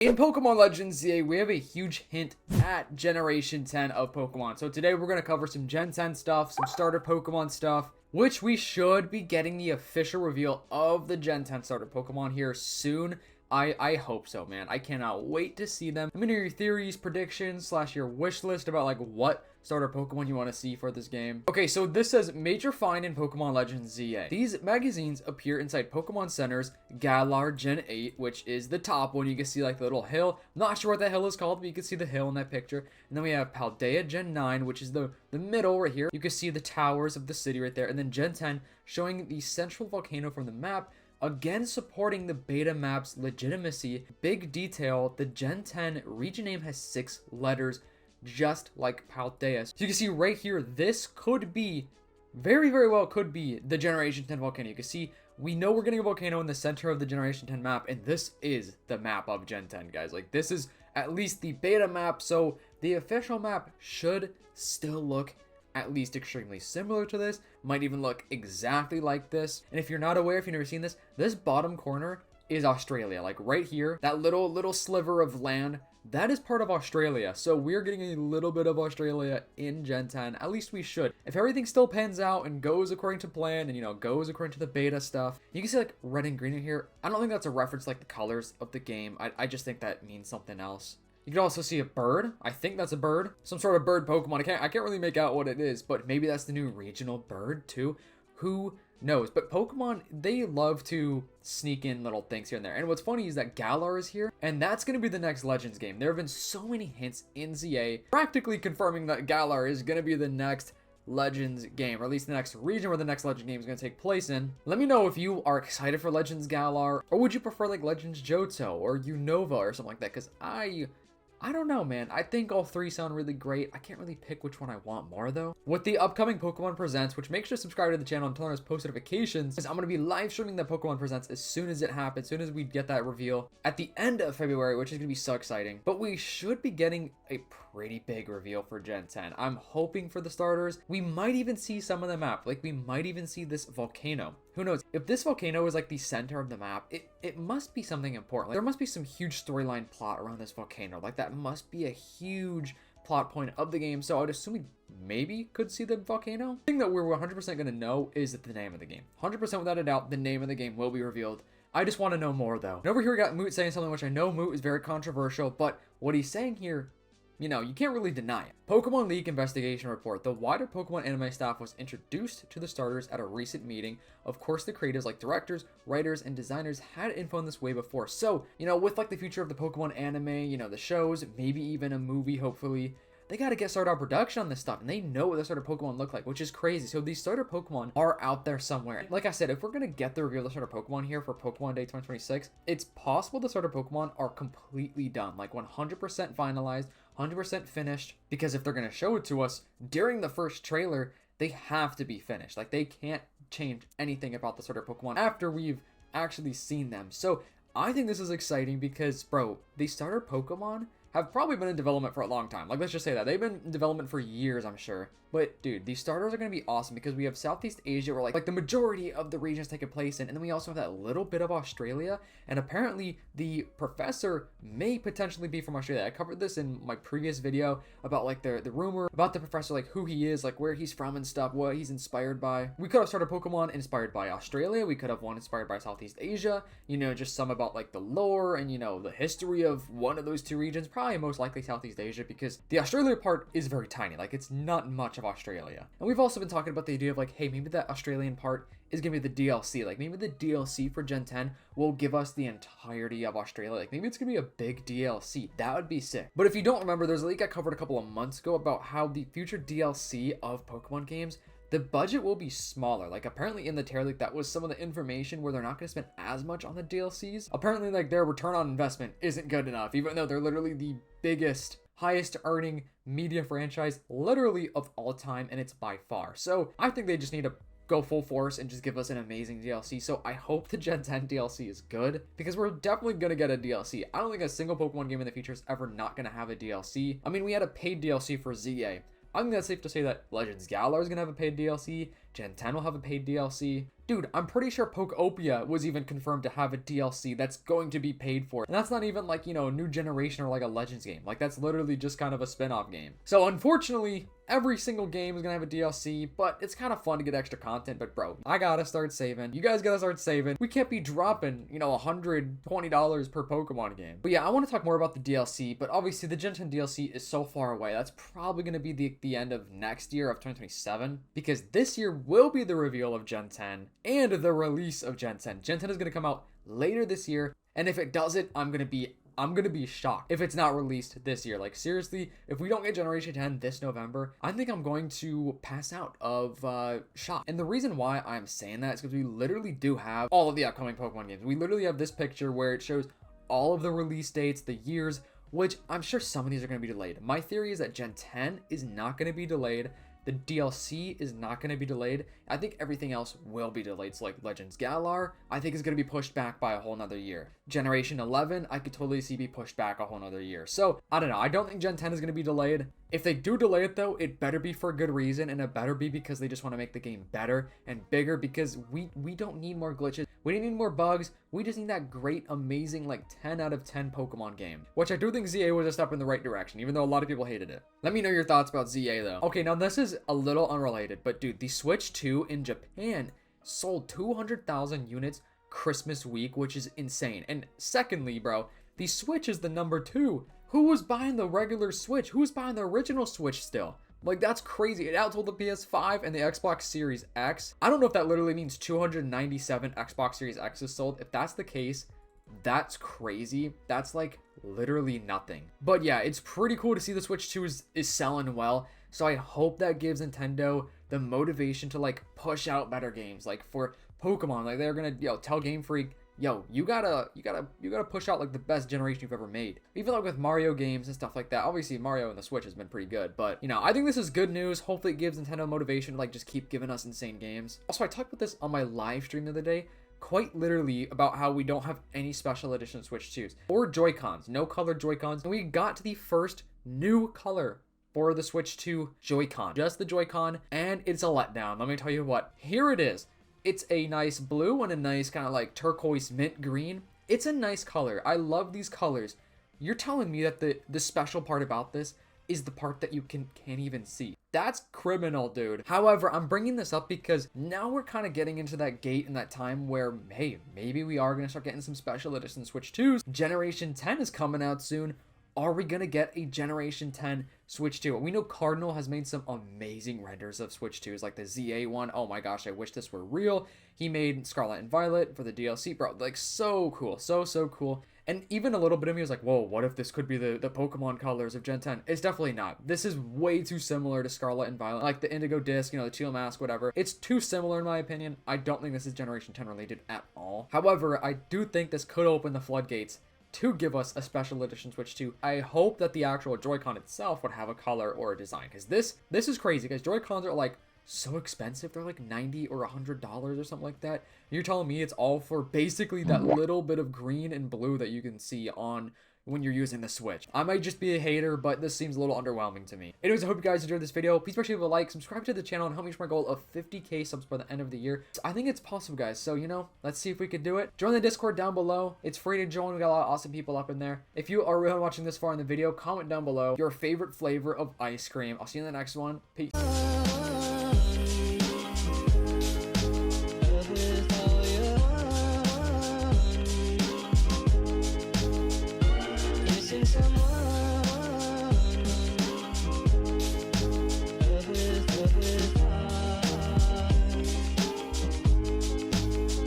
In Pokemon Legends ZA, we have a huge hint at Generation 10 of Pokemon. So today we're going to cover some Gen 10 stuff, some starter Pokemon stuff, which we should be getting the official reveal of the Gen 10 starter Pokemon here soon. I hope so, man. I cannot wait to see them. I'm gonna hear your theories, predictions, / your wish list about like what starter Pokemon you want to see for this game. Okay, so this says major find in Pokemon Legends ZA. These magazines appear inside Pokemon Center's Galar Gen 8, which is the top one. You can see like the little hill. I'm not sure what that hill is called, but you can see the hill in that picture. And then we have Paldea Gen 9, which is the middle right here. You can see the towers of the city right there. And then Gen 10 showing the central volcano from the map. Again, supporting the beta map's legitimacy. Big detail, the Gen 10 region name has 6 letters, just like Paldea. So you can see right here, this could be, very well could be the Generation 10 volcano. You can see, we know we're getting a volcano in the center of the Generation 10 map, and this is the map of Gen 10, guys. Like, this is at least the beta map, so the official map should still look at least extremely similar to this, might even look exactly like this. And if you're not aware, if you've never seen this, this bottom corner is Australia. Like right here, that little sliver of land, that is part of Australia. So we're getting a little bit of Australia in Gen 10. At least we should. If everything still pans out and goes according to plan and, you know, goes according to the beta stuff, you can see like red and green in here. I don't think that's a reference like the colors of the game. I just think that means something else. You can also see a bird. I think that's a bird. Some sort of bird Pokemon. I can't really make out what it is, but maybe that's the new regional bird too. Who knows? But Pokemon, they love to sneak in little things here and there. And what's funny is that Galar is here, and that's going to be the next Legends game. There have been so many hints in ZA, practically confirming that Galar is going to be the next Legends game, or at least the next region where the next Legend game is going to take place in. Let me know if you are excited for Legends Galar, or would you prefer like Legends Johto or Unova or something like that, because I don't know, man. I think all three sound really great. I can't really pick which one I want more, though. With the upcoming Pokemon Presents, which make sure to subscribe to the channel and turn on post notifications, because I'm going to be live streaming the Pokemon Presents as soon as it happens, as soon as we get that reveal at the end of February, which is going to be so exciting. But we should be getting a pretty big reveal for Gen 10. I'm hoping for the starters. We might even see some of the map. Like, we might even see this volcano. Who knows? If this volcano is like the center of the map, it must be something important. Like, there must be some huge storyline plot around this volcano. Like, that must be a huge plot point of the game. So I'd assume we maybe could see the volcano. The thing that we're 100% going to know is the name of the game. 100% without a doubt, the name of the game will be revealed. I just want to know more, though. And over here we got Moot saying something which I know Moot is very controversial, but what he's saying here, you know, you can't really deny it. Pokemon League investigation report. The wider Pokemon anime staff was introduced to the starters at a recent meeting. Of course, the creatives like directors, writers, and designers had info on this way before. So, you know, with like the future of the Pokemon anime, you know, the shows, maybe even a movie, hopefully, they got to get started on production on this stuff, and they know what the starter Pokemon look like, which is crazy. So these starter Pokemon are out there somewhere. Like I said, if we're going to get the reveal of the starter Pokemon here for Pokemon Day 2026, it's possible the starter Pokemon are completely done, like 100% finalized, 100% finished, because if they're going to show it to us during the first trailer, they have to be finished. Like, they can't change anything about the starter Pokemon after we've actually seen them. So I think this is exciting because, bro, the starter Pokemon have probably been in development for a long time. Like, let's just say that. They've been in development for years, I'm sure. But, dude, these starters are going to be awesome because we have Southeast Asia where, like the majority of the regions taking place in. And then we also have that little bit of Australia. And apparently, the professor may potentially be from Australia. I covered this in my previous video about, like, the rumor about the professor, like, who he is, like, where he's from and stuff, what he's inspired by. We could have started Pokemon inspired by Australia. We could have one inspired by Southeast Asia. You know, just some about, like, the lore and, you know, the history of one of those two regions. Probably most likely Southeast Asia because the Australia part is very tiny. Like, it's not much of Australia. And we've also been talking about the idea of like, hey, maybe that Australian part is gonna be the DLC. Like, maybe the DLC for Gen 10 will give us the entirety of Australia. Like, maybe it's gonna be a big DLC. That would be sick. But if you don't remember, there's a leak I covered a couple of months ago about how the future DLC of Pokemon games, the budget will be smaller. Like, apparently in the tear leak, that was some of the information where they're not going to spend as much on the DLCs. Apparently, like, their return on investment isn't good enough, even though they're literally the biggest, highest earning media franchise literally of all time, and it's by far. So I think they just need to go full force and just give us an amazing DLC. So I hope the Gen 10 DLC is good because we're definitely going to get a DLC. I don't think a single Pokemon game in the future is ever not going to have a DLC. I mean, we had a paid DLC for ZA. I think that's safe to say that Legends Galar is going to have a paid DLC. Gen 10 will have a paid DLC. Dude, I'm pretty sure Pokeopia was even confirmed to have a DLC that's going to be paid for. And that's not even like, you know, a new generation or like a Legends game. Like, that's literally just kind of a spin-off game. So unfortunately, every single game is gonna have a DLC, but it's kind of fun to get extra content. But bro, I gotta start saving. You guys gotta start saving. We can't be dropping, you know, $120 per Pokemon game. But yeah, I want to talk more about the DLC, but obviously the Gen 10 DLC is so far away. That's probably gonna be the end of next year, of 2027, because this year will be the reveal of Gen 10 and the release of Gen 10. Gen 10 is gonna come out later this year, and if it doesn't, I'm gonna be shocked if it's not released this year. Like, seriously, if we don't get Generation 10 this November, I think I'm going to pass out of shock. And the reason why I'm saying that is because we literally do have all of the upcoming Pokemon games. We literally have this picture where it shows all of the release dates, the years, which I'm sure some of these are going to be delayed. My theory is that Gen 10 is not going to be delayed. The DLC is not going to be delayed. I think everything else will be delayed. So like Legends Galar, I think is going to be pushed back by a whole nother year. Generation 11, I could totally see be pushed back a whole nother year. So I don't know. I don't think Gen 10 is going to be delayed. If they do delay it though, it better be for a good reason, and it better be because they just want to make the game better and bigger, because we don't need more glitches. We don't need more bugs. We just need that great, amazing, like 10 out of 10 Pokemon game, which I do think ZA was a step in the right direction, even though a lot of people hated it. Let me know your thoughts about ZA though. Okay, now this is a little unrelated, but dude, the Switch 2 in Japan sold 200,000 units Christmas week, which is insane. And secondly, bro, the Switch is the number 2. Who was buying the regular Switch? Who was buying the original Switch still? Like, that's crazy. It outsold the PS5 and the Xbox Series X. I don't know if that literally means 297 Xbox Series X's sold. If that's the case, that's crazy. That's like literally nothing. But yeah, it's pretty cool to see the Switch 2 is selling well. So I hope that gives Nintendo the motivation to like push out better games. Like for Pokemon, like they're gonna, tell Game Freak, yo, you gotta push out like the best generation you've ever made. Even like with Mario games and stuff like that. Obviously Mario and the Switch has been pretty good, but I think this is good news. Hopefully it gives Nintendo motivation to like just keep giving us insane games. Also, I talked about this on my live stream the other day, quite literally, about how we don't have any special edition Switch 2s or Joy-Cons, no colored Joy-Cons. And we got to the first new color for the Switch 2 Joy-Con, just the Joy-Con, and it's a letdown. Let me tell you what, here it is. It's a nice blue and a nice kind of like turquoise mint green. It's a nice color. I love these colors. You're telling me that the special part about this is the part that you can't even see. That's criminal, dude. However, I'm bringing this up because now we're kind of getting into that gate in that time where, hey, maybe we are going to start getting some special edition Switch 2s. Generation 10 is coming out soon. Are we going to get a Generation 10 Switch 2? We know Cardinal has made some amazing renders of Switch 2s, like the ZA one. Oh my gosh, I wish this were real. He made Scarlet and Violet for the DLC, bro. Like, so cool. So cool. And even a little bit of me was like, whoa, what if this could be the Pokemon colors of Gen 10? It's definitely not. This is way too similar to Scarlet and Violet. Like the Indigo Disc, the Teal Mask, whatever. It's too similar in my opinion. I don't think this is Generation 10 related at all. However, I do think this could open the floodgates to give us a special edition Switch 2. I hope that the actual Joy-Con itself would have a color or a design, because this is crazy, because Joy-Cons are like so expensive. They're like $90 or $100 or something like that. You're telling me it's all for basically that little bit of green and blue that you can see on when you're using the Switch. I might just be a hater, but this seems a little underwhelming to me. Anyways, I hope you guys enjoyed this video. Please make sure you leave a like, subscribe to the channel, and help me reach my goal of 50k subs by the end of the year. So I think it's possible, guys. So, let's see if we could do it. Join the Discord down below. It's free to join. We got a lot of awesome people up in there. If you are really watching this far in the video, comment down below your favorite flavor of ice cream. I'll see you in the next one. Peace. Someone